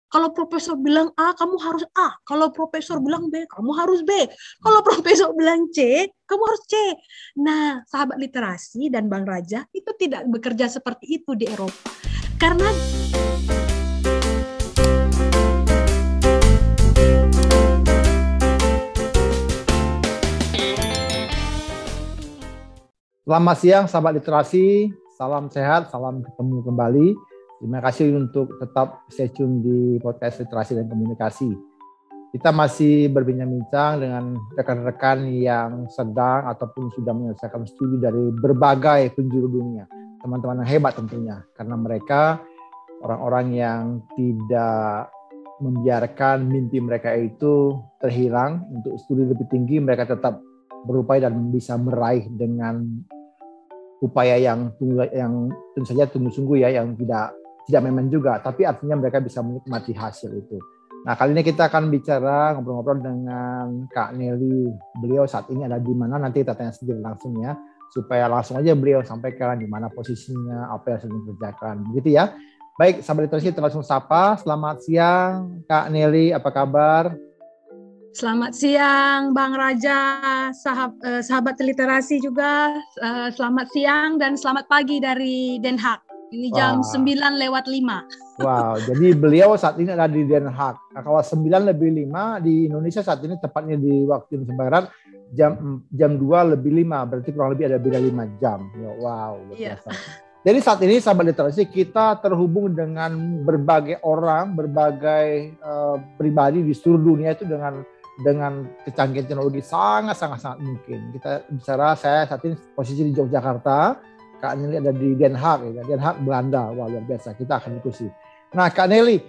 Kalau profesor bilang A, kamu harus A. Kalau profesor bilang B, kamu harus B. Kalau profesor bilang C, kamu harus C. Nah, sahabat literasi dan Bang Raja itu tidak bekerja seperti itu di Eropa. Karena selamat siang sahabat literasi, salam sehat, salam ketemu kembali. Terima kasih untuk tetap stay tune di podcast literasi dan komunikasi. Kita masih berbincang-bincang dengan rekan-rekan yang sedang ataupun sudah menyelesaikan studi dari berbagai penjuru dunia. Teman-teman yang hebat tentunya, karena mereka orang-orang yang tidak membiarkan mimpi mereka itu terhilang. Untuk studi lebih tinggi mereka tetap berupaya dan bisa meraih dengan upaya yang tentu saja sungguh-sungguh ya, yang tidak main-main juga, tapi artinya mereka bisa menikmati hasil itu. Nah, kali ini kita akan bicara ngobrol-ngobrol dengan Kak Nelly. Beliau saat ini ada di mana, nanti kita tanya sendiri langsung ya, supaya langsung aja beliau sampaikan di mana posisinya, apa yang sedang dikerjakan, begitu ya. Baik, sahabat literasi, kita langsung sapa. Selamat siang Kak Nelly, apa kabar? Selamat siang Bang Raja, sahabat literasi juga. Selamat siang dan selamat pagi dari Den Haag. Ini jam 9:05. Wow, jadi beliau saat ini ada di Den Haag. Nah, kalau 9:05 di Indonesia saat ini, tepatnya di waktu Indonesia Barat, jam 2:05, berarti kurang lebih ada beda 5 jam. Wow, luar biasa. Jadi saat ini sahabat literasi, kita terhubung dengan berbagai orang, berbagai pribadi di seluruh dunia itu dengan kecanggihan teknologi sangat mungkin. Kita bicara, saya saat ini posisi di Yogyakarta, Kak Nelly ada di Den Haag, ya. Den Haag, Belanda. Wah, luar biasa. Kita akan diskusi. Nah, Kak Nelly,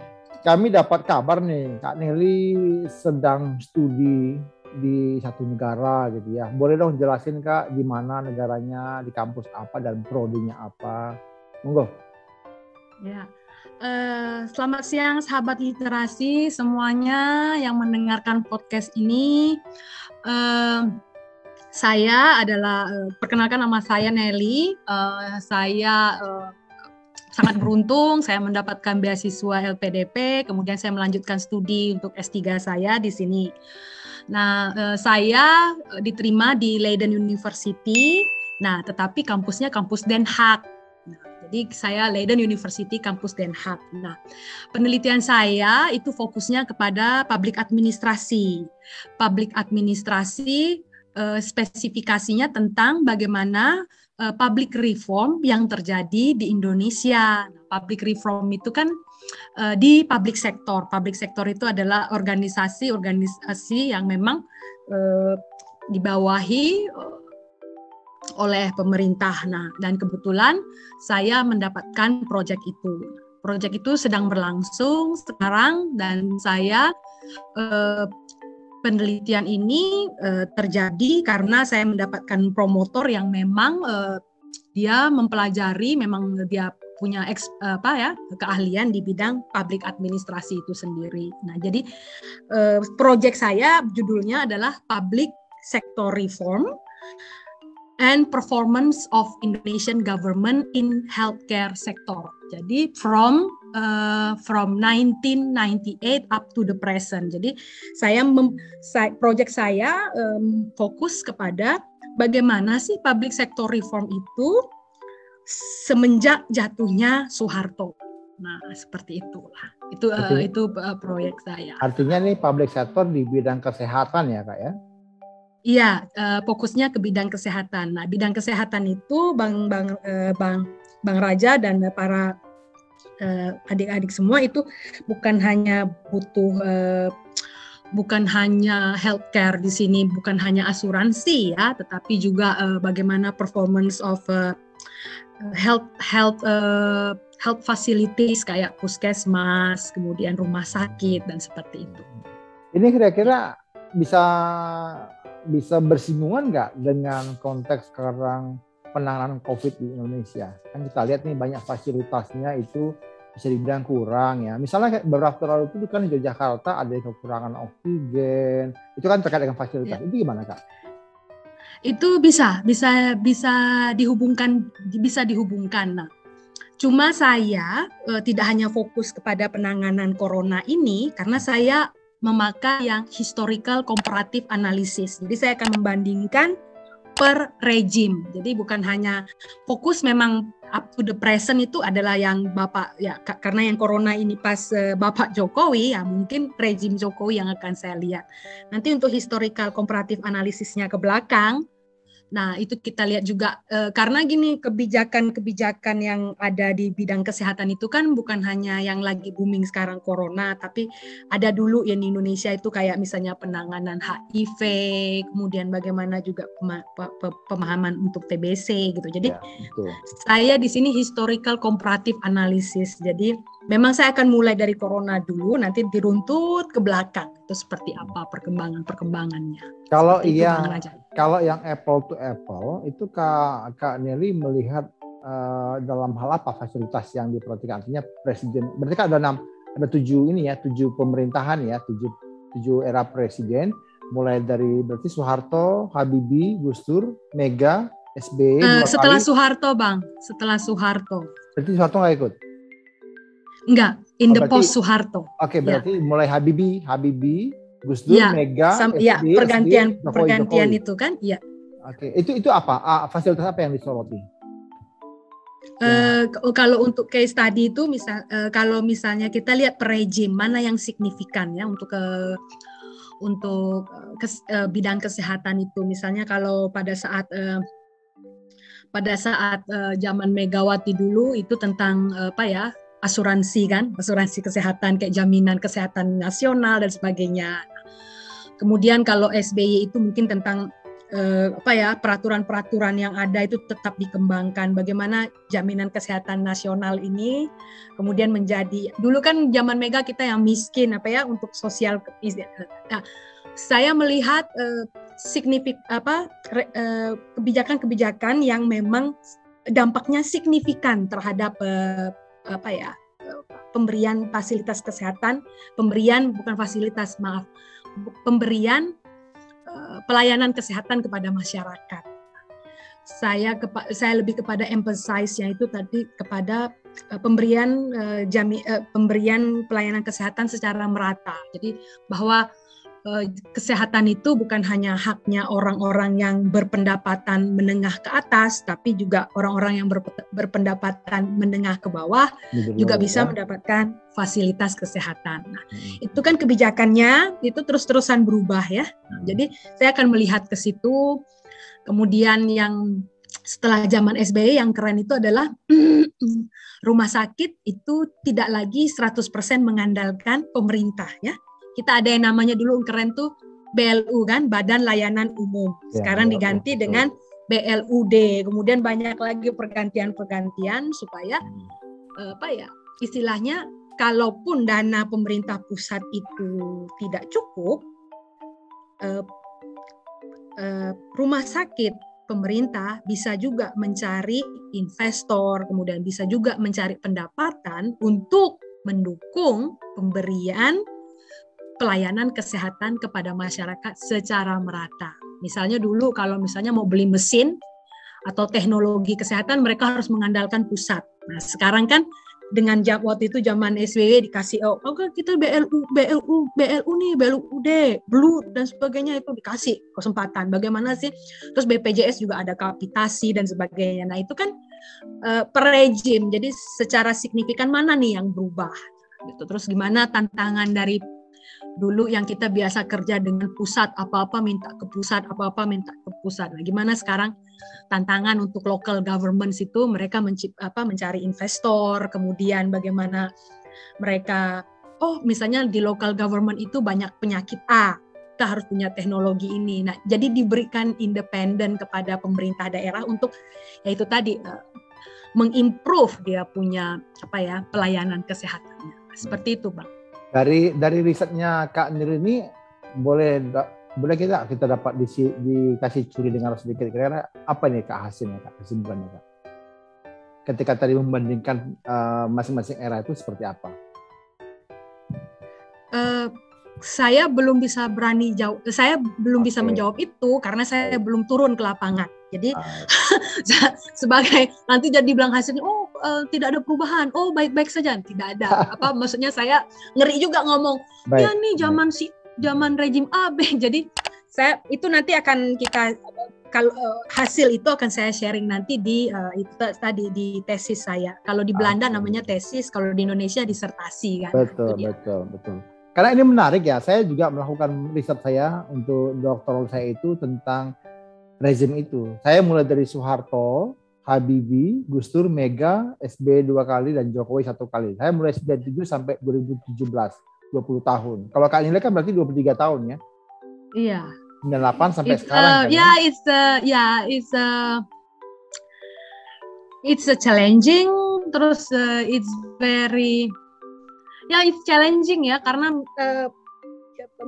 kami dapat kabar nih, Kak Nelly sedang studi di satu negara gitu ya. Boleh dong jelasin Kak, di mana negaranya, di kampus apa, dan prodinya apa? Monggo. Ya. Selamat siang sahabat literasi semuanya yang mendengarkan podcast ini. Saya adalah, perkenalkan nama saya Nelly. Saya sangat beruntung, saya mendapatkan beasiswa LPDP, kemudian saya melanjutkan studi untuk S3 saya di sini. Nah, saya diterima di Leiden University, nah tetapi kampusnya kampus Den Haag. Nah, jadi saya Leiden University kampus Den Haag. Nah, penelitian saya itu fokusnya kepada public administrasi. Public administrasi spesifikasinya tentang bagaimana public reform yang terjadi di Indonesia. Nah, public reform itu kan di public sector. Public sector itu adalah organisasi yang memang dibawahi oleh pemerintah. Nah, dan kebetulan saya mendapatkan proyek itu. Proyek itu sedang berlangsung sekarang, dan saya penelitian ini terjadi karena saya mendapatkan promotor yang memang dia mempelajari, memang dia punya keahlian di bidang public administrasi itu sendiri. Nah, jadi proyek saya judulnya adalah Public Sector Reform and Performance of Indonesian Government in Healthcare Sector. Jadi from 1998 up to the present. Jadi proyek saya fokus kepada bagaimana sih public sector reform itu semenjak jatuhnya Soeharto. Nah, seperti itulah. Itu proyek saya. Artinya nih public sector di bidang kesehatan ya Kak ya? Iya, fokusnya ke bidang kesehatan. Nah, bidang kesehatan itu Bang Raja dan para adik-adik semua itu bukan hanya healthcare di sini, bukan hanya asuransi ya, tetapi juga bagaimana performance of health facilities kayak puskesmas, kemudian rumah sakit dan seperti itu. Ini kira-kira bisa bersinggungan nggak dengan konteks sekarang penanganan COVID di Indonesia? Kan kita lihat nih banyak fasilitasnya itu bisa dibilang kurang ya. Misalnya beberapa lalu itu kan di Yogyakarta ada kekurangan oksigen. Itu kan terkait dengan fasilitas. Ya. Itu gimana Kak? Itu bisa dihubungkan. Nah, Cuma saya tidak hanya fokus kepada penanganan corona ini, karena saya memakai yang historical comparative analysis. Jadi saya akan membandingkan per regime. Jadi bukan hanya fokus memang up to the present itu adalah yang Bapak, ya karena yang corona ini pas Bapak Jokowi, ya mungkin regime Jokowi yang akan saya lihat. Nanti untuk historical comparative analisisnya ke belakang, nah itu kita lihat juga karena gini, kebijakan-kebijakan yang ada di bidang kesehatan itu kan bukan hanya yang lagi booming sekarang corona, tapi ada dulu yang di Indonesia itu kayak misalnya penanganan HIV, kemudian bagaimana juga pemahaman untuk TBC gitu. Jadi saya di sini historical comparative analysis. Jadi memang saya akan mulai dari corona dulu, nanti diruntut ke belakang itu seperti apa perkembangannya. Kalau yang apple to apple itu Kak Nelly melihat dalam hal apa fasilitas yang diperhatikan, artinya presiden, berarti kan ada 7 pemerintahan ya, 7 era presiden, mulai dari berarti Soeharto, Habibie, Gus Dur, Mega, SBY. Setelah Soeharto Bang, setelah Soeharto. Berarti Soeharto nggak ikut? Enggak, post Soeharto. Oke, berarti mulai Habibie, Gus Dur, Mega, SBY, pergantian Jokowi. itu kan, iya. Oke, itu apa? Fasilitas apa yang disoroti? Kalau untuk case study itu kalau misalnya kita lihat per regime mana yang signifikan ya untuk bidang kesehatan itu, misalnya kalau pada saat zaman Megawati dulu itu tentang asuransi kesehatan kayak jaminan kesehatan nasional dan sebagainya. Kemudian kalau SBY itu mungkin tentang peraturan-peraturan yang ada itu tetap dikembangkan, bagaimana jaminan kesehatan nasional ini kemudian menjadi, dulu kan zaman Mega kita yang miskin untuk sosial. Nah, saya melihat kebijakan-kebijakan yang memang dampaknya signifikan terhadap pemberian fasilitas kesehatan, pemberian pelayanan kesehatan kepada masyarakat. Saya lebih kepada emphasize-nya itu tadi kepada pemberian pelayanan kesehatan secara merata. Jadi bahwa kesehatan itu bukan hanya haknya orang-orang yang berpendapatan menengah ke atas, tapi juga orang-orang yang berpendapatan menengah ke bawah juga bisa mendapatkan fasilitas kesehatan. Nah, itu kan kebijakannya itu terus-terusan berubah ya. Jadi saya akan melihat ke situ. Kemudian yang setelah zaman SBY yang keren itu adalah rumah sakit itu tidak lagi 100% mengandalkan pemerintah ya. Kita ada yang namanya dulu keren tuh BLU kan, Badan Layanan Umum. Sekarang diganti dengan BLUD. Kemudian banyak lagi pergantian supaya istilahnya kalaupun dana pemerintah pusat itu tidak cukup, rumah sakit pemerintah bisa juga mencari investor, kemudian bisa juga mencari pendapatan untuk mendukung pemberian pelayanan kesehatan kepada masyarakat secara merata. Misalnya dulu kalau misalnya mau beli mesin atau teknologi kesehatan mereka harus mengandalkan pusat. Nah sekarang kan dengan waktu itu zaman SBY dikasih kita BLU nih, BLUD, BLU dan sebagainya itu dikasih kesempatan. Bagaimana sih? Terus BPJS juga ada kapitasi dan sebagainya. Nah itu kan per regime. Jadi secara signifikan mana nih yang berubah? Gitu. Terus gimana tantangan dari dulu yang kita biasa kerja dengan pusat, apa-apa minta ke pusat, apa-apa minta ke pusat. Nah, gimana sekarang tantangan untuk local governments itu mereka mencari investor, kemudian bagaimana mereka, misalnya di local government itu banyak penyakit A, kita harus punya teknologi ini. Nah, jadi diberikan independen kepada pemerintah daerah untuk yaitu tadi mengimprove dia punya pelayanan kesehatannya. Seperti itu, Bang. Dari risetnya Kak Nir ini boleh kita dapat dikasih curi dengar sedikit, kira-kira apa nih Kak hasilnya, Kak, kesimpulannya Kak? Ketika tadi membandingkan masing-masing era itu seperti apa? Saya belum bisa bisa menjawab itu karena saya belum turun ke lapangan. Jadi sebagai nanti jadi bilang hasilnya tidak ada perubahan. Oh, baik-baik saja. Tidak ada. Maksudnya saya ngeri juga ngomong. Baik. Ya nih zaman rejim AB. Jadi saya itu nanti akan kita kalau hasil itu akan saya sharing nanti di itu tadi di tesis saya. Kalau di Belanda namanya tesis, kalau di Indonesia disertasi kan. Betul. Karena ini menarik ya. Saya juga melakukan riset saya untuk doktoral saya itu tentang rezim itu. Saya mulai dari Soeharto, Habibie, Gus Dur, Mega, SBY 2 kali dan Jokowi 1 kali. Saya mulai 97 sampai 2017, 20 tahun. Kalau Kak Nilai kan berarti 23 tahun ya? Iya. 98 sampai sekarang kan? It's a challenging, terus it's challenging ya, karena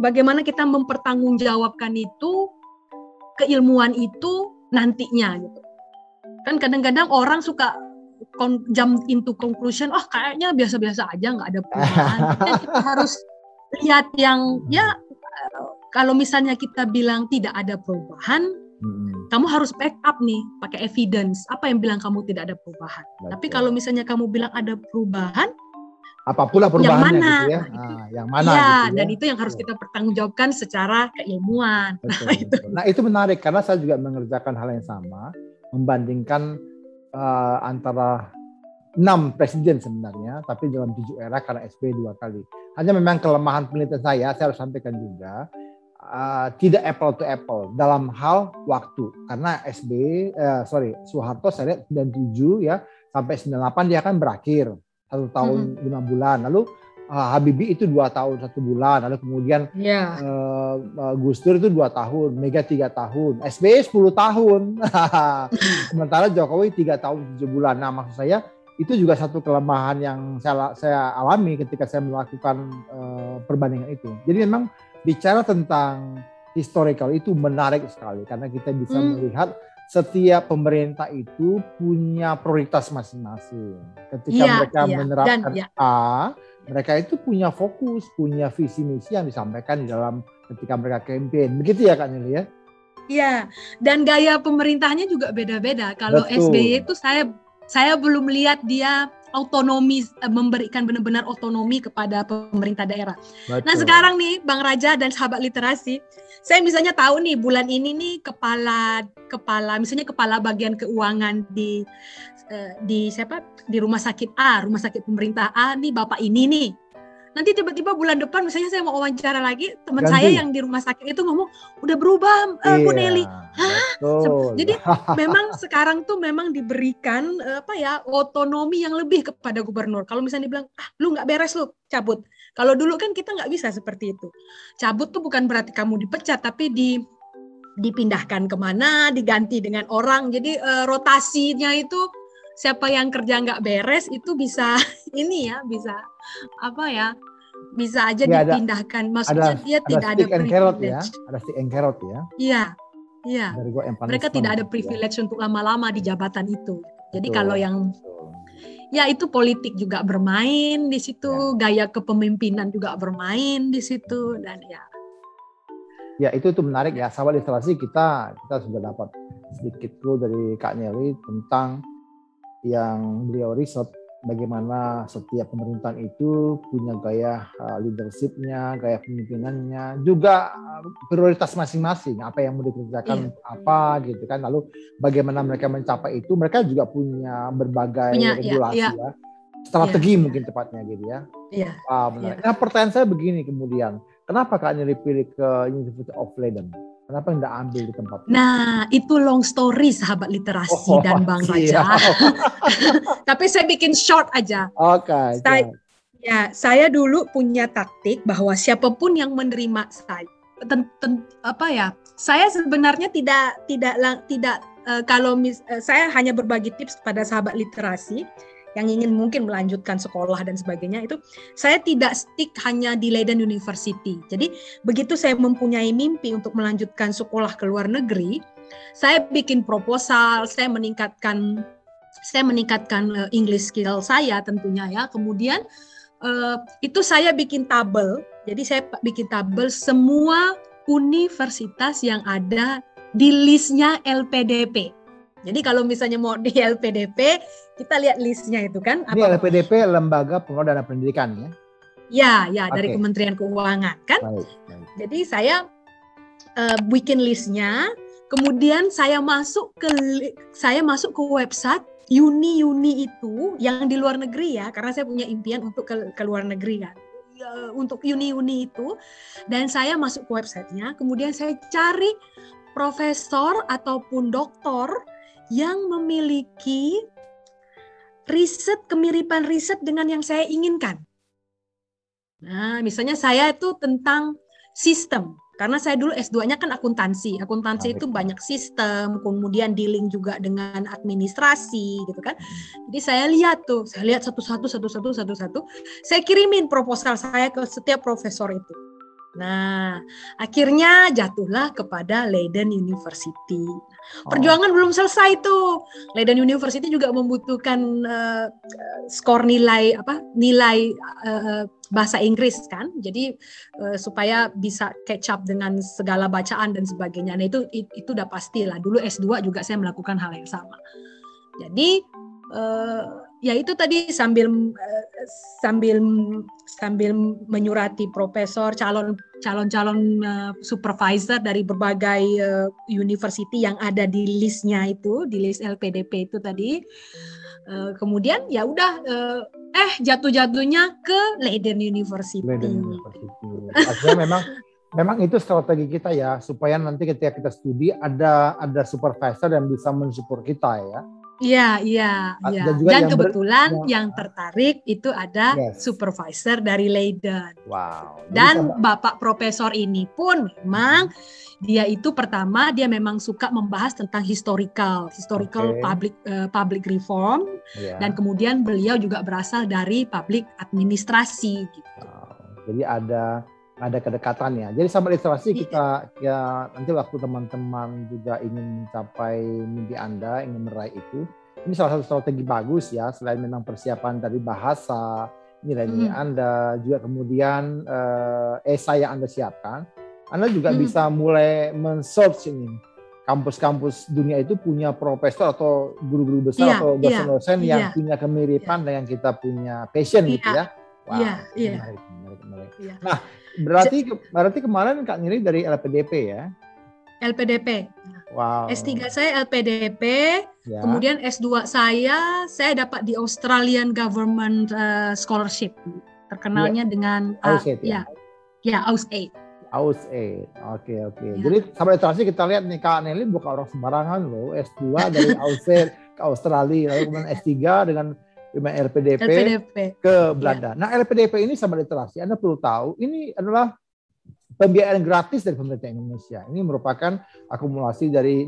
bagaimana kita mempertanggungjawabkan itu keilmuan itu nantinya gitu. Kan kadang-kadang orang suka jump into conclusion, kayaknya biasa-biasa aja, nggak ada perubahan. Kita harus lihat yang kalau misalnya kita bilang tidak ada perubahan, kamu harus backup nih pakai evidence. Apa yang bilang kamu tidak ada perubahan? Betul. Tapi kalau misalnya kamu bilang ada perubahan, apapun perubahannya yang mana? Gitu ya. Yang mana ya, gitu ya. Dan itu yang harus kita pertanggungjawabkan secara keilmuan. Betul. Nah, itu menarik karena saya juga mengerjakan hal yang sama, membandingkan antara 6 presiden sebenarnya, tapi dalam 7 era karena SBY 2 kali. Hanya memang kelemahan penelitian saya harus sampaikan juga, tidak apple to apple dalam hal waktu. Karena Soeharto saya lihat 97 ya, sampai 98 dia akan berakhir. 1 tahun 5 bulan, lalu Habibie itu 2 tahun 1 bulan, lalu kemudian Gus Dur itu 2 tahun, Mega 3 tahun, SBY 10 tahun, sementara Jokowi 3 tahun 7 bulan. Nah, maksud saya itu juga satu kelemahan yang saya alami ketika saya melakukan perbandingan itu. Jadi memang bicara tentang historical itu menarik sekali karena kita bisa melihat setiap pemerintah itu punya prioritas masing-masing. Ketika mereka menerapkan A, mereka itu punya fokus, punya visi misi yang disampaikan di dalam ketika mereka campaign. Begitu ya Kak Nili ya? Iya, dan gaya pemerintahnya juga beda-beda. Kalau SBY itu saya belum lihat dia otonomi, memberikan benar-benar otonomi kepada pemerintah daerah. Betul. Nah sekarang nih Bang Raja dan sahabat literasi, saya misalnya tahu nih bulan ini nih kepala bagian keuangan di rumah sakit A, rumah sakit pemerintah A nih Bapak ini nih. Nanti tiba-tiba bulan depan misalnya saya mau wawancara lagi, teman saya yang di rumah sakit itu ngomong udah berubah Bu Nelly. Jadi memang sekarang tuh memang diberikan otonomi yang lebih kepada gubernur. Kalau misalnya dibilang lu nggak beres lu cabut. Kalau dulu kan kita nggak bisa seperti itu. Cabut tuh bukan berarti kamu dipecat, tapi dipindahkan kemana, diganti dengan orang. Jadi rotasinya itu siapa yang kerja nggak beres itu bisa bisa aja dipindahkan. Maksudnya dia tidak ada privilege. Ada stick and carrot ya. Iya. Mereka tidak ada privilege untuk lama-lama di jabatan itu. Jadi kalau yang itu politik juga bermain di situ, gaya kepemimpinan juga bermain di situ dan Ya itu menarik ya. Sahabat literasi kita sudah dapat sedikit clue dari Kak Nelly tentang yang beliau riset bagaimana setiap pemerintahan itu punya gaya leadership-nya, gaya pemimpinannya, juga prioritas masing-masing, apa yang mau dikerjakan apa gitu kan. Lalu bagaimana mereka mencapai itu, mereka juga punya berbagai regulasi strategi mungkin tepatnya gitu ya. Iya. Benar. Nah pertanyaan saya begini kemudian, kenapa Kak Nelly pilih ke University of Leiden? Kenapa tidak ambil di tempat itu? Nah, itu long story sahabat literasi dan Bang Raja. Tapi saya bikin short aja. Oke. Saya dulu punya taktik bahwa siapapun yang menerima saya, saya sebenarnya tidak saya hanya berbagi tips kepada sahabat literasi yang ingin mungkin melanjutkan sekolah dan sebagainya, itu saya tidak stick hanya di Leiden University. Jadi begitu saya mempunyai mimpi untuk melanjutkan sekolah ke luar negeri, saya bikin proposal, saya meningkatkan English skill saya tentunya ya. Kemudian itu saya bikin tabel. Jadi saya bikin tabel semua universitas yang ada di listnya LPDP. Jadi kalau misalnya mau di LPDP, kita lihat listnya itu kan. Ini LPDP, Lembaga Pengelola Dana Pendidikan ya? Ya, dari Kementerian Keuangan kan. Baik. Jadi saya bikin listnya, kemudian saya masuk ke website uni itu yang di luar negeri ya, karena saya punya impian untuk ke luar negeri kan. Untuk uni itu, dan saya masuk ke websitenya, kemudian saya cari profesor ataupun doktor yang memiliki kemiripan riset dengan yang saya inginkan. Nah, misalnya saya itu tentang sistem, karena saya dulu S2-nya kan akuntansi. Akuntansi itu banyak sistem, kemudian dealing juga dengan administrasi gitu kan. Jadi saya lihat satu-satu. Saya kirimin proposal saya ke setiap profesor itu. Nah, akhirnya jatuhlah kepada Leiden University. Perjuangan belum selesai tuh. Leiden University juga membutuhkan skor nilai bahasa Inggris kan. Jadi supaya bisa catch up dengan segala bacaan dan sebagainya. Nah, itu udah pastilah. Dulu S2 juga saya melakukan hal yang sama. Jadi ya itu tadi sambil menyurati profesor, calon supervisor dari berbagai university yang ada di listnya itu, di list LPDP itu tadi. Kemudian ya udah jatuh-jatuhnya ke Leiden University. Artinya memang itu strategi kita ya, supaya nanti ketika kita studi ada supervisor yang bisa mensupport kita ya. Iya. Dan kebetulan yang tertarik itu ada supervisor dari Leiden. Wow. Dan Bapak Profesor ini pun memang dia itu pertama dia memang suka membahas tentang historical public reform, dan kemudian beliau juga berasal dari public administrasi gitu. Jadi ada kedekatannya. Jadi sahabat literasi kita ya, nanti waktu teman-teman juga ingin mencapai mimpi Anda, ingin meraih itu, ini salah satu strategi bagus ya, selain memang persiapan dari bahasa, nilai-nilai Anda, juga kemudian esai yang Anda siapkan, Anda juga bisa mulai men-search ini. Kampus-kampus dunia itu punya profesor atau guru-guru besar atau dosen-dosen yang punya kemiripan dengan kita punya passion gitu ya. Wow, menarik. Nah, berarti kemarin Kak Nili dari LPDP ya? LPDP. Wow. S3 saya LPDP, kemudian S2 saya dapat di Australian Government Scholarship. Terkenalnya dengan AusAid AusAid. AusAid. Oke. Jadi sahabat literasi kita lihat nih, Kak Nili bukan orang sembarangan loh. S2 dari AusAid ke Australia, lalu kemudian S3 dengan LPDP ke Belanda. Nah, LPDP ini sahabat literasi, Anda perlu tahu, ini adalah pembiayaan gratis dari pemerintah Indonesia. Ini merupakan akumulasi dari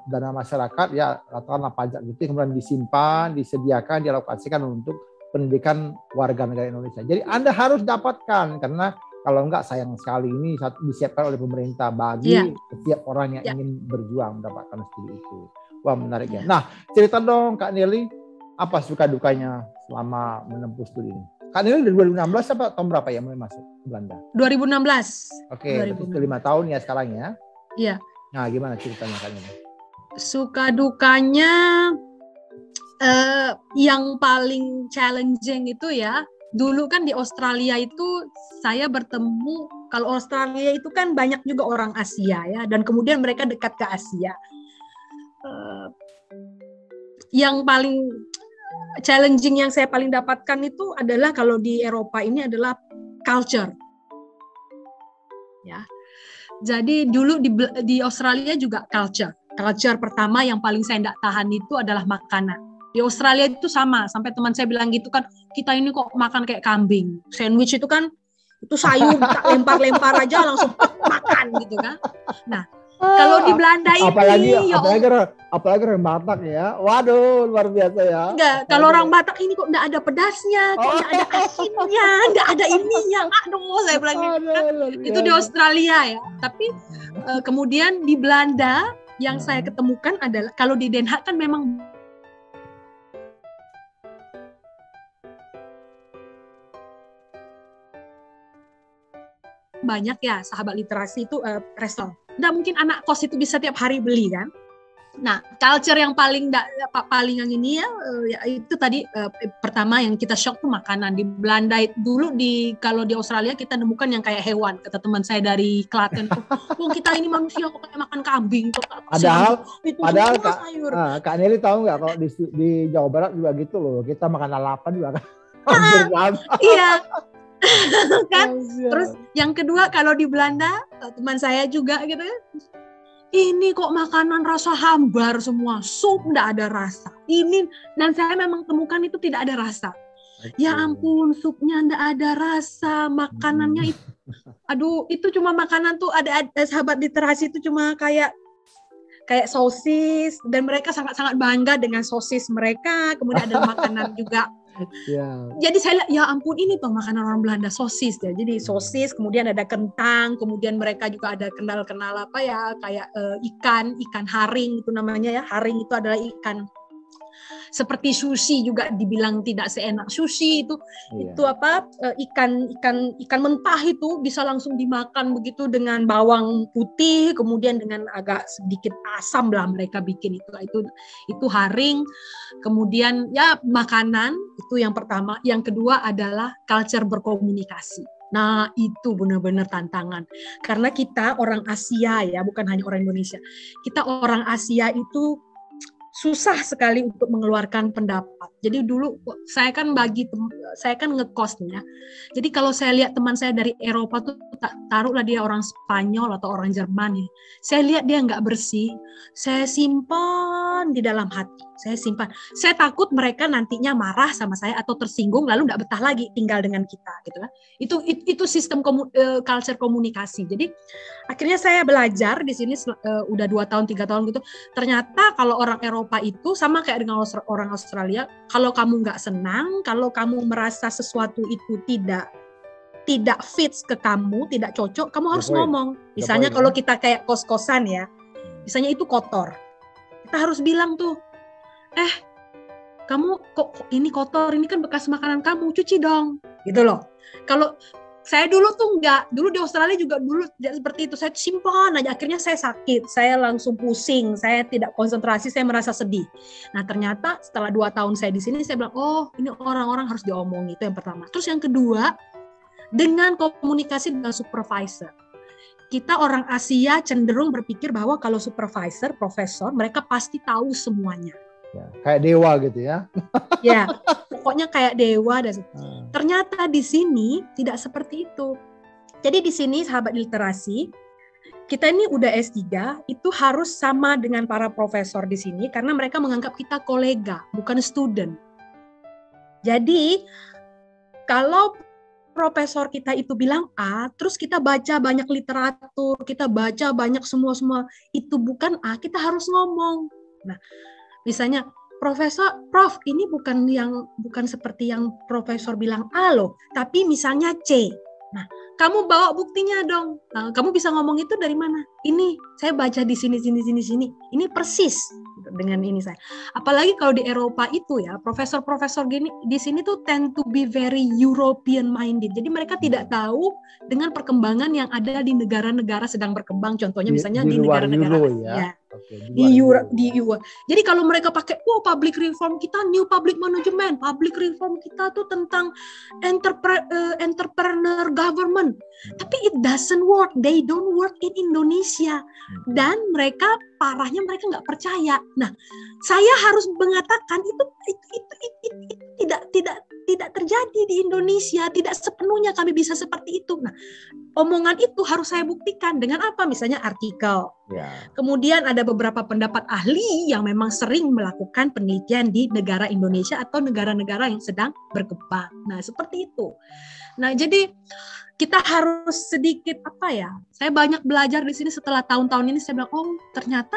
dana masyarakat ya, rata-rata pajak gitu, kemudian disimpan, disediakan, dialokasikan untuk pendidikan warga negara Indonesia. Jadi Anda harus dapatkan, karena kalau enggak sayang sekali, ini disiapkan oleh pemerintah bagi setiap orang yang ingin berjuang mendapatkan studi itu. Wah, menarik ya. Nah, cerita dong Kak Nili, apa suka dukanya selama menempuh studi ini? Kak Nili dari 2016 apa tahun berapa ya mulai masuk ke Belanda? 2016. Oke, berarti 5 tahun ya sekarang ya? Iya. Nah, gimana ceritanya Kak Nili? Suka dukanya yang paling challenging itu ya, dulu kan di Australia itu saya bertemu, kalau Australia itu kan banyak juga orang Asia ya, dan kemudian mereka dekat ke Asia. Yang paling challenging yang saya paling dapatkan itu adalah kalau di Eropa ini adalah culture. Ya. Jadi dulu di Australia juga culture. Culture pertama yang paling saya tidak tahan itu adalah makanan. Di Australia itu sama, sampai teman saya bilang gitu kan, kita ini kok makan kayak kambing. Sandwich itu kan itu sayur lempar-lempar aja langsung makan gitu kan. Nah, kalau di Belanda ini apalagi orang Batak ya. Waduh, luar biasa ya. Enggak, kalau orang Batak ini kok enggak ada pedasnya, kok enggak ada asinnya, enggak ada ininya. Aduh, saya bilang gitu. Itu di Australia ya. Tapi kemudian di Belanda yang saya ketemukan adalah, kalau di Den Haag kan memang banyak ya sahabat literasi itu restoran. Nggak mungkin anak kos itu bisa tiap hari beli kan. Nah, culture yang paling yang ini ya itu tadi pertama yang kita shock tuh makanan. Di Belanda dulu kalau di Australia kita nemukan yang kayak hewan. Kata teman saya dari Klaten tuh, kita ini manusia kok kayak makan kambing. Padahal Kak Nelly tahu nggak kalau di Jawa Barat juga gitu loh. Kita makan lalapan juga kan. Iya. Kan? Terus yang kedua kalau di Belanda teman saya juga gitu ya. Ini kok makanan rasa hambar semua, sup nggak ada rasa. Ini dan saya memang temukan itu tidak ada rasa. Ya ampun, supnya nggak ada rasa, makanannya itu, aduh itu cuma makanan tuh ada sahabat literasi itu cuma kayak sosis dan mereka sangat-sangat bangga dengan sosis mereka. Kemudian ada makanan juga. Jadi saya lihat ya ampun ini tuh makanan orang Belanda sosis ya. Jadi sosis, kemudian ada kentang, kemudian mereka juga ada kenal apa ya kayak ikan haring itu namanya ya. Haring itu adalah ikan seperti sushi juga dibilang tidak seenak sushi itu apa ikan mentah itu bisa langsung dimakan begitu dengan bawang putih kemudian dengan agak sedikit asam lah mereka bikin itu haring. Kemudian ya makanan itu yang pertama. Yang kedua adalah culture berkomunikasi. Nah itu benar-benar tantangan karena kita orang Asia ya bukan hanya orang Indonesia. Kita orang Asia itu susah sekali untuk mengeluarkan pendapat. Jadi dulu saya kan ngekosnya. Jadi kalau saya lihat teman saya dari Eropa tuh taruhlah dia orang Spanyol atau orang Jerman ya. Saya lihat dia nggak bersih. Saya simpan di dalam hati. Saya simpan. Saya takut mereka nantinya marah sama saya atau tersinggung lalu nggak betah lagi tinggal dengan kita gitu kan. Itu sistem culture komunikasi. Jadi akhirnya saya belajar di sini udah 2 tahun 3 tahun gitu. Ternyata kalau orang Eropa itu sama kayak dengan orang Australia, kalau kamu nggak senang, kalau kamu merasa sesuatu itu tidak fits ke kamu, tidak cocok, kamu harus ngomong. Misalnya kalau kita kayak kos-kosan ya, misalnya itu kotor, kita harus bilang tuh, kamu kok ini kotor, ini kan bekas makanan kamu, cuci dong, gitu loh. Kalau saya dulu tuh dulu di Australia juga dulu seperti itu, saya simpan aja, akhirnya saya sakit, saya langsung pusing, saya tidak konsentrasi, saya merasa sedih. Nah ternyata setelah 2 tahun saya di sini, saya bilang, oh ini orang-orang harus diomong, itu yang pertama. Terus yang kedua, dengan komunikasi dengan supervisor. Kita orang Asia cenderung berpikir bahwa kalau supervisor, profesor, mereka pasti tahu semuanya. Ya, kayak dewa gitu ya. Ya, pokoknya kayak dewa. Ternyata di sini tidak seperti itu. Jadi di sini sahabat literasi, kita ini udah S3, itu harus sama dengan para profesor di sini karena mereka menganggap kita kolega, bukan student. Jadi kalau profesor kita itu bilang A, terus kita baca banyak literatur, kita baca banyak semua itu bukan A, kita harus ngomong. Nah, misalnya, Prof, ini bukan seperti yang profesor bilang A loh, tapi misalnya C. Nah, kamu bawa buktinya dong. Nah, kamu bisa ngomong itu dari mana? Ini saya baca di sini. Ini persis dengan ini saya. Apalagi kalau di Eropa itu ya, profesor-profesor gini di sini tuh tend to be very European minded. Jadi mereka tidak tahu dengan perkembangan yang ada di negara-negara sedang berkembang. Contohnya misalnya di negara-negara Asia. Di Euro. Jadi kalau mereka pakai public reform kita new public management, public reform kita tuh tentang entrepreneur government. Tapi it doesn't work. They don't work in Indonesia. Dan parahnya mereka nggak percaya. Nah, saya harus mengatakan itu tidak terjadi di Indonesia. Tidak sepenuhnya kami bisa seperti itu. Nah, omongan itu harus saya buktikan dengan apa? Misalnya artikel. Kemudian ada beberapa pendapat ahli yang memang sering melakukan penelitian di negara Indonesia atau negara-negara yang sedang berkembang. Nah, seperti itu. Nah, jadi kita harus sedikit saya banyak belajar di sini setelah tahun-tahun ini. Saya bilang, oh ternyata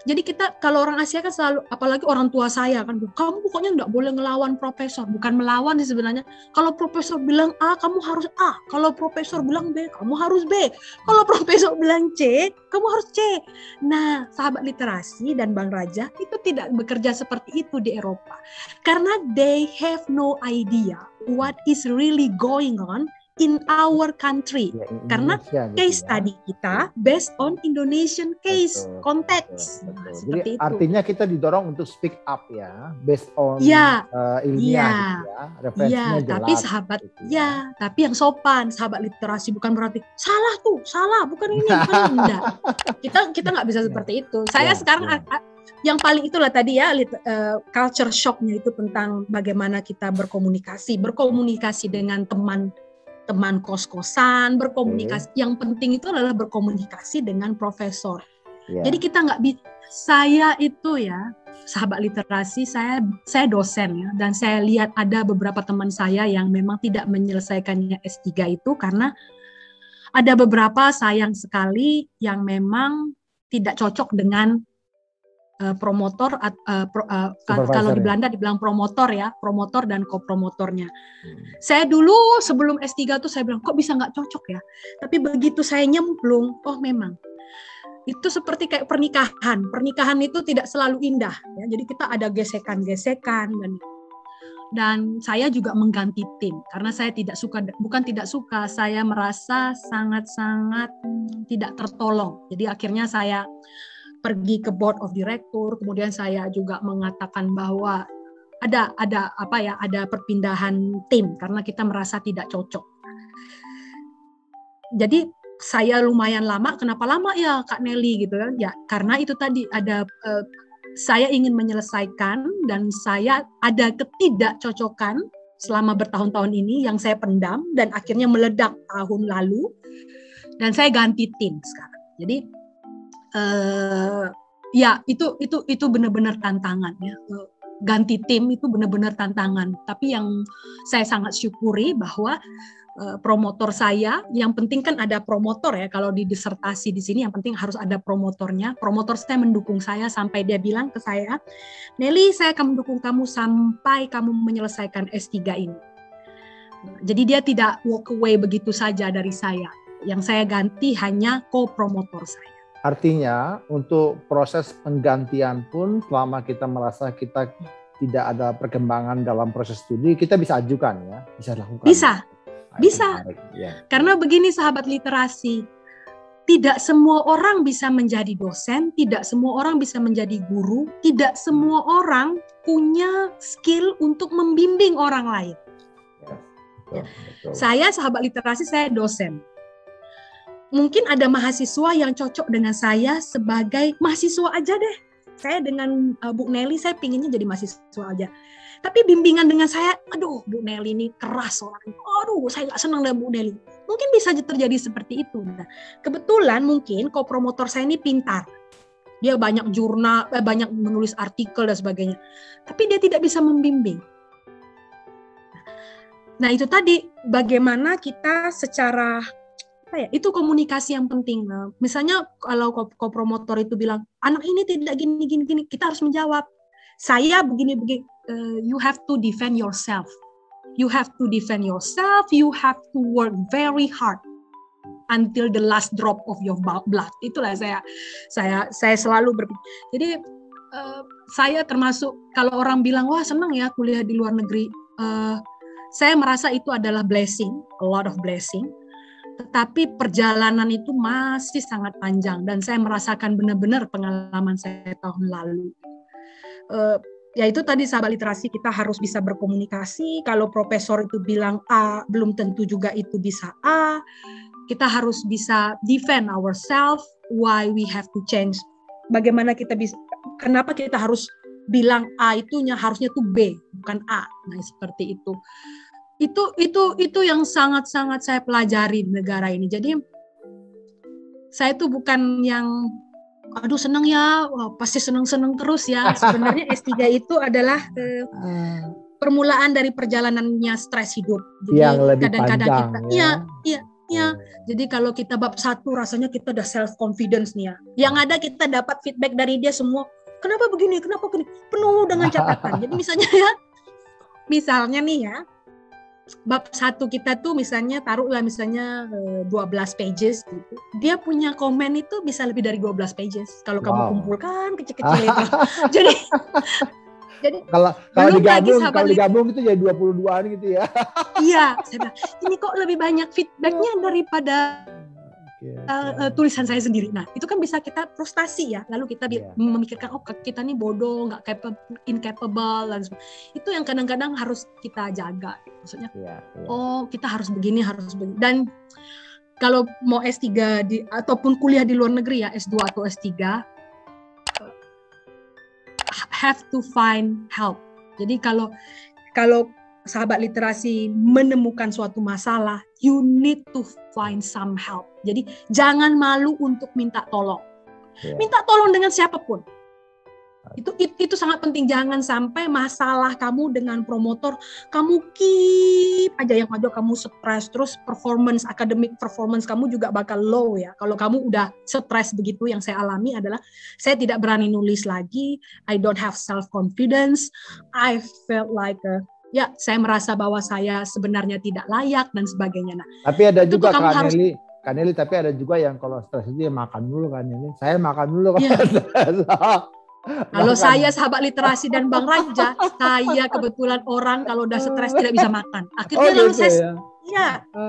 jadi kita kalau orang Asia kan selalu, apalagi orang tua saya kan, kamu pokoknya nggak boleh ngelawan profesor. Bukan melawan sih sebenarnya. Kalau profesor bilang A, kamu harus A. Kalau profesor bilang B, kamu harus B. Kalau profesor bilang C, kamu harus C. Nah, sahabat literasi dan Bang Raja itu tidak bekerja seperti itu di Eropa. Karena they have no idea what is really going on in our country. Ya, Karena Indonesia case gitu ya. study kita based on Indonesian case, Betul, konteks. betul. Nah, Jadi seperti itu. artinya kita didorong untuk speak up ya, based on Ya, ilmiah ya, gitu ya, referensinya ya, jelas. tapi sahabat, gitu ya, tapi yang sopan, sahabat literasi, bukan berarti salah tuh, salah, bukan ini, bukan ini, enggak. Kita nggak bisa seperti itu. Saya sekarang yang paling itulah tadi ya, culture shocknya itu tentang bagaimana kita berkomunikasi dengan teman kos-kosan, berkomunikasi. Yang penting itu adalah berkomunikasi dengan profesor. Jadi kita nggak bisa. Saya itu ya, sahabat literasi, saya dosen ya, dan saya lihat ada beberapa teman saya yang memang tidak menyelesaikannya S3 itu karena ada beberapa sayang sekali yang memang tidak cocok dengan promotor, kalau di Belanda dibilang promotor ya, promotor dan kopromotornya. Saya dulu sebelum S3 tuh saya bilang kok bisa nggak cocok ya, tapi begitu saya nyemplung, oh memang itu seperti kayak pernikahan itu tidak selalu indah ya, jadi kita ada gesekan dan saya juga mengganti tim karena saya bukan tidak suka, saya merasa sangat-sangat tidak tertolong. Jadi akhirnya saya pergi ke board of director, kemudian saya juga mengatakan bahwa ada perpindahan tim karena kita merasa tidak cocok. Jadi saya lumayan lama, kenapa lama ya Kak Nelly gitu kan? Ya karena itu tadi ada saya ingin menyelesaikan dan saya ada ketidakcocokan selama bertahun-tahun ini yang saya pendam dan akhirnya meledak tahun lalu dan saya ganti tim sekarang. Jadi ya itu benar-benar tantangan ya. Ganti tim itu benar-benar tantangan. Tapi yang saya sangat syukuri bahwa promotor saya, yang penting kan ada promotor ya, kalau di disertasi di sini yang penting harus ada promotornya. Promotor saya mendukung saya sampai dia bilang ke saya, Nelly, saya akan mendukung kamu sampai kamu menyelesaikan S3 ini. Jadi dia tidak walk away begitu saja dari saya. Yang saya ganti hanya co-promotor saya. Artinya untuk proses penggantian pun selama kita merasa kita tidak ada perkembangan dalam proses studi, kita bisa ajukan ya, bisa lakukan. Bisa. Ya. Karena begini sahabat literasi, tidak semua orang bisa menjadi dosen, tidak semua orang bisa menjadi guru, tidak semua orang punya skill untuk membimbing orang lain. Ya, betul. Saya sahabat literasi, saya dosen. Mungkin ada mahasiswa yang cocok dengan saya sebagai mahasiswa aja deh. Saya dengan Bu Nelly, saya pinginnya jadi mahasiswa aja. Tapi bimbingan dengan saya, aduh Bu Nelly ini keras orangnya. Aduh saya gak senang dengan Bu Nelly. Mungkin bisa terjadi seperti itu. Nah, kebetulan mungkin kopromotor saya ini pintar. Dia banyak jurnal, banyak menulis artikel dan sebagainya. Tapi dia tidak bisa membimbing. Nah itu tadi, bagaimana kita secara itu komunikasi yang penting. Nah, misalnya kalau kopromotor itu bilang anak ini tidak gini, kita harus menjawab. Saya begini, you have to defend yourself. You have to defend yourself. You have to work very hard until the last drop of your blood. Itulah saya selalu berpikir. Jadi saya termasuk kalau orang bilang wah senang ya kuliah di luar negeri. Saya merasa itu adalah blessing, a lot of blessing. Tetapi perjalanan itu masih sangat panjang dan saya merasakan benar-benar pengalaman saya tahun lalu. Ya itu tadi sahabat literasi, kita harus bisa berkomunikasi. Kalau profesor itu bilang A, belum tentu juga itu bisa A. Kita harus bisa defend ourselves, why we have to change. Bagaimana kita bisa, kenapa kita harus bilang A itunya harusnya itu B, bukan A. Nah seperti itu. Itu yang sangat-sangat saya pelajari di negara ini. Jadi saya itu bukan yang aduh senang ya, wah, pasti senang-senang terus ya. Sebenarnya S3 itu adalah permulaan dari perjalanannya stres hidup. Jadi yang lebih kadang-kadang panjang, kita iya. Jadi kalau kita bab 1 rasanya kita udah self confidence nih ya. Yang ada kita dapat feedback dari dia semua. Kenapa begini? Penuh dengan catatan. Jadi misalnya nih ya. Bab 1 kita tuh misalnya taruhlah 12 pages gitu. Dia punya komen itu bisa lebih dari 12 pages kalau kamu kumpulkan kecil-kecil itu. Jadi kalau belum lagi digabung itu jadi 22-an gitu ya. Iya, saya bilang, ini kok lebih banyak feedbacknya daripada tulisan saya sendiri. Nah, itu kan bisa kita frustasi ya. Lalu kita memikirkan, oh kita nih bodoh, nggak incapable, dan itu yang kadang-kadang harus kita jaga. Maksudnya, oh kita harus begini, harus begini. Dan kalau mau S3 ataupun kuliah di luar negeri ya, S2 atau S3, have to find help. Jadi kalau sahabat literasi menemukan suatu masalah, you need to find some help. Jadi jangan malu untuk minta tolong. Minta tolong dengan siapapun. Itu sangat penting. Jangan sampai masalah kamu dengan promotor, kamu keep aja yang ada, kamu stres, terus academic performance kamu juga bakal low ya. Kalau kamu udah stres begitu, yang saya alami adalah saya tidak berani nulis lagi, I don't have self confidence, I felt like saya merasa bahwa saya sebenarnya tidak layak dan sebagainya. Nah, tapi ada juga Kak Nelly, tapi ada juga yang kalau stres itu makan dulu kan Nelly. Saya makan dulu kan. Kalau saya sahabat literasi dan Bang Raja, saya kebetulan orang kalau udah stres tidak bisa makan. Akhirnya lalu saya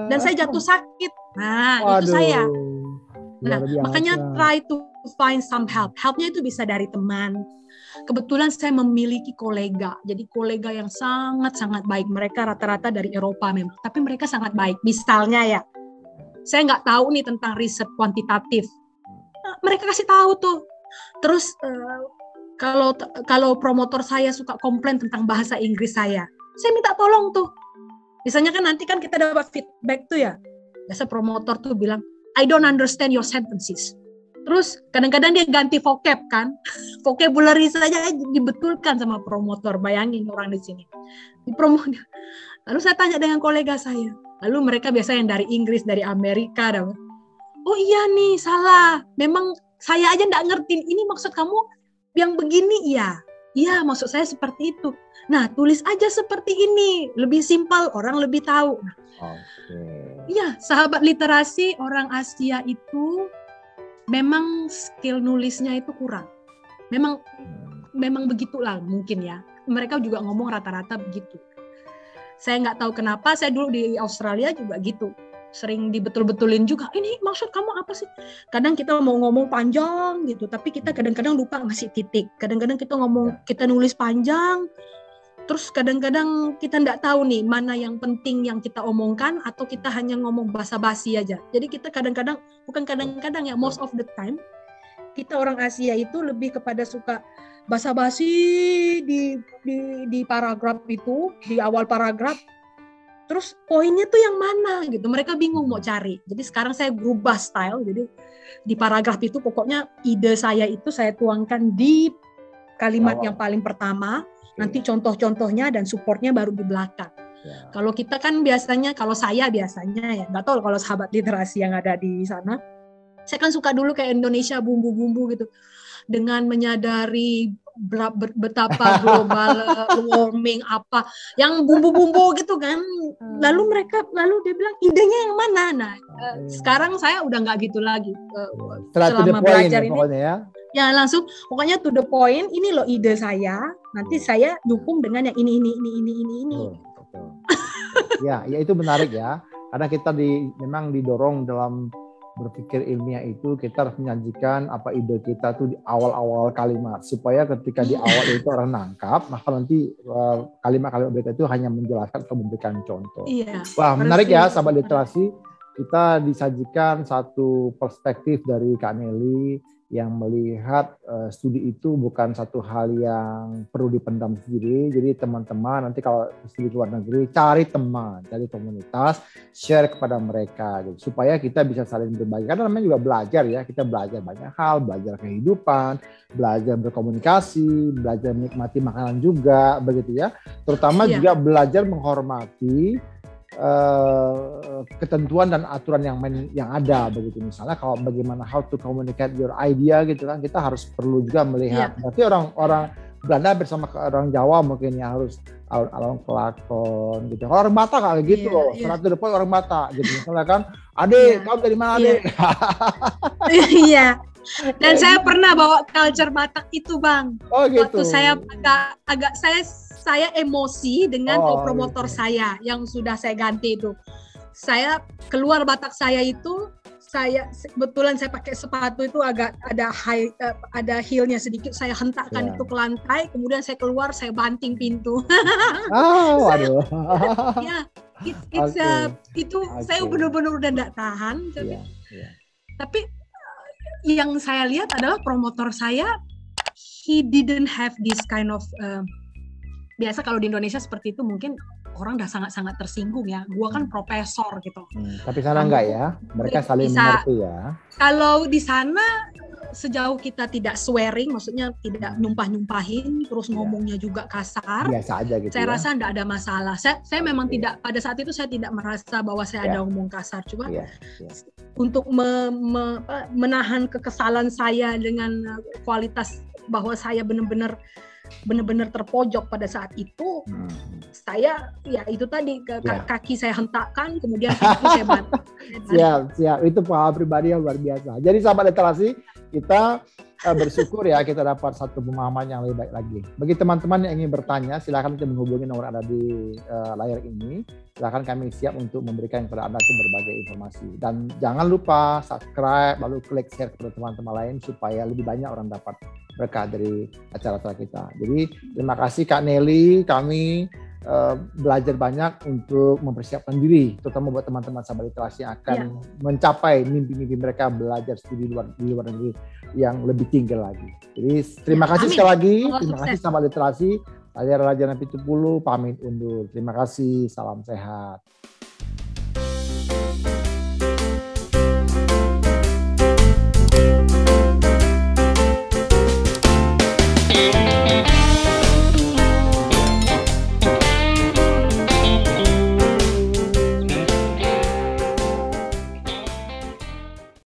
dan saya jatuh sakit. Nah, itu saya. Nah, makanya try to find some help. Helpnya itu bisa dari teman. Kebetulan saya memiliki kolega. Jadi kolega yang sangat-sangat baik. Mereka rata-rata dari Eropa memang, tapi mereka sangat baik. Misalnya ya, saya nggak tahu nih tentang riset kuantitatif. Nah, mereka kasih tahu tuh. Terus kalau promotor saya suka komplain tentang bahasa Inggris saya minta tolong tuh. Misalnya kan nanti kan kita dapat feedback tuh ya. Biasa promotor tuh bilang, I don't understand your sentences. Terus kadang-kadang dia ganti vocab kan. Vocabulary saja dibetulkan sama promotor. Bayangin orang di sini. Lalu saya tanya dengan kolega saya. Lalu mereka biasa yang dari Inggris, dari Amerika. Oh iya nih, salah. Memang saya aja nggak ngerti. Ini maksud kamu yang begini? Iya, maksud saya seperti itu. Nah, tulis aja seperti ini. Lebih simpel, orang lebih tahu. Iya, sahabat literasi orang Asia itu memang skill nulisnya itu kurang. Memang begitulah mungkin ya. Mereka juga ngomong rata-rata begitu. Saya nggak tahu kenapa, saya dulu di Australia juga gitu. Sering dibetul-betulin juga, ini maksud kamu apa sih? Kadang kita mau ngomong panjang gitu, tapi kita kadang-kadang lupa ngasih titik. Kadang-kadang kita nulis panjang, terus kadang-kadang kita nggak tahu nih mana yang penting yang kita omongkan, atau kita hanya ngomong basa-basi aja. Jadi kita kadang-kadang, bukan kadang-kadang ya, most of the time, kita orang Asia itu lebih kepada suka basa-basi di paragraf itu, di awal paragraf. Terus poinnya tuh yang mana gitu, mereka bingung mau cari. Jadi sekarang saya berubah style, jadi di paragraf itu pokoknya ide saya itu saya tuangkan di kalimat yang paling pertama, nanti contoh-contohnya dan supportnya baru di belakang. Kalau kita kan biasanya, kalau saya biasanya ya, nggak tahu kalau sahabat literasi yang ada di sana, saya kan suka dulu kayak Indonesia bumbu-bumbu gitu, dengan menyadari betapa global warming apa yang bumbu-bumbu gitu kan. Lalu dia bilang idenya yang mana. Nah, sekarang saya udah nggak gitu lagi. Selama belajar ini ya langsung pokoknya to the point, ini loh ide saya, nanti saya dukung dengan yang ini. Betul. Ya itu menarik ya, karena kita memang didorong dalam berpikir ilmiah itu, kita harus menyajikan apa ide kita tuh di awal-awal kalimat, supaya ketika di awal itu orang nangkap, maka nanti kalimat-kalimat berikut itu hanya menjelaskan atau memberikan contoh. Wah, menarik ya sahabat literasi, kita disajikan satu perspektif dari Kak Nelly yang melihat studi itu bukan satu hal yang perlu dipendam sendiri. Jadi teman-teman nanti kalau studi luar negeri, cari teman, cari komunitas, share kepada mereka gitu, supaya kita bisa saling berbagi. Karena namanya juga belajar ya, kita belajar banyak hal, belajar kehidupan, belajar berkomunikasi, belajar menikmati makanan juga begitu ya. Terutama juga belajar menghormati ketentuan dan aturan yang ada begitu. Misalnya kalau bagaimana how to communicate your idea gitu kan, kita harus perlu juga melihat. Berarti orang Belanda bersama orang Jawa mungkin yang harus alon kelakon gitu. Kalau orang Batak kayak gitu loh, seratu depan orang Batak gitu. Misalnya kan, Ade, kamu dari mana Ade? Dan saya pernah bawa culture Batak itu, Bang. Oh gitu. Waktu saya agak saya emosi dengan promotor gitu. saya yang sudah saya ganti itu. Saya keluar Batak saya itu, kebetulan saya pakai sepatu itu agak ada heel-nya sedikit, saya hentakkan itu ke lantai, kemudian saya keluar, saya banting pintu. Waduh. Ya, itu saya benar-benar udah nggak tahan. Tapi yang saya lihat adalah promotor saya, he didn't have this kind of biasa kalau di Indonesia seperti itu mungkin orang udah sangat-sangat tersinggung ya. Gua kan profesor gitu. Tapi sana enggak ya? Mereka saling mengerti ya. Kalau di sana sejauh kita tidak swearing, maksudnya tidak nyumpah-nyumpahin, terus ngomongnya juga kasar. Biasa aja gitu. Saya rasa enggak ada masalah. Saya memang tidak, pada saat itu saya tidak merasa bahwa saya ada ngomong kasar. Cuma untuk menahan kekesalan saya dengan kualitas bahwa saya benar-benar terpojok pada saat itu, saya ya itu tadi kaki saya hentakkan, kemudian kaki saya banting. Siap, itu pengalaman pribadi yang luar biasa. Jadi sahabat literasi, kita bersyukur ya kita dapat satu pemahaman yang lebih baik lagi. Bagi teman-teman yang ingin bertanya, silakan kita menghubungi nomor ada di layar ini. Silakan kami siap untuk memberikan kepada Anda itu berbagai informasi. Dan jangan lupa subscribe, lalu klik share kepada teman-teman lain supaya lebih banyak orang dapat berkah dari acara-acara kita. Jadi terima kasih Kak Nelly, kami belajar banyak untuk mempersiapkan diri, terutama buat teman-teman sahabat literasi yang akan mencapai mimpi-mimpi mereka belajar studi di luar negeri yang lebih tinggi lagi. Jadi terima kasih sekali lagi, terima kasih sahabat literasi. Saya Raja Napitupulu pamit undur. Terima kasih, salam sehat.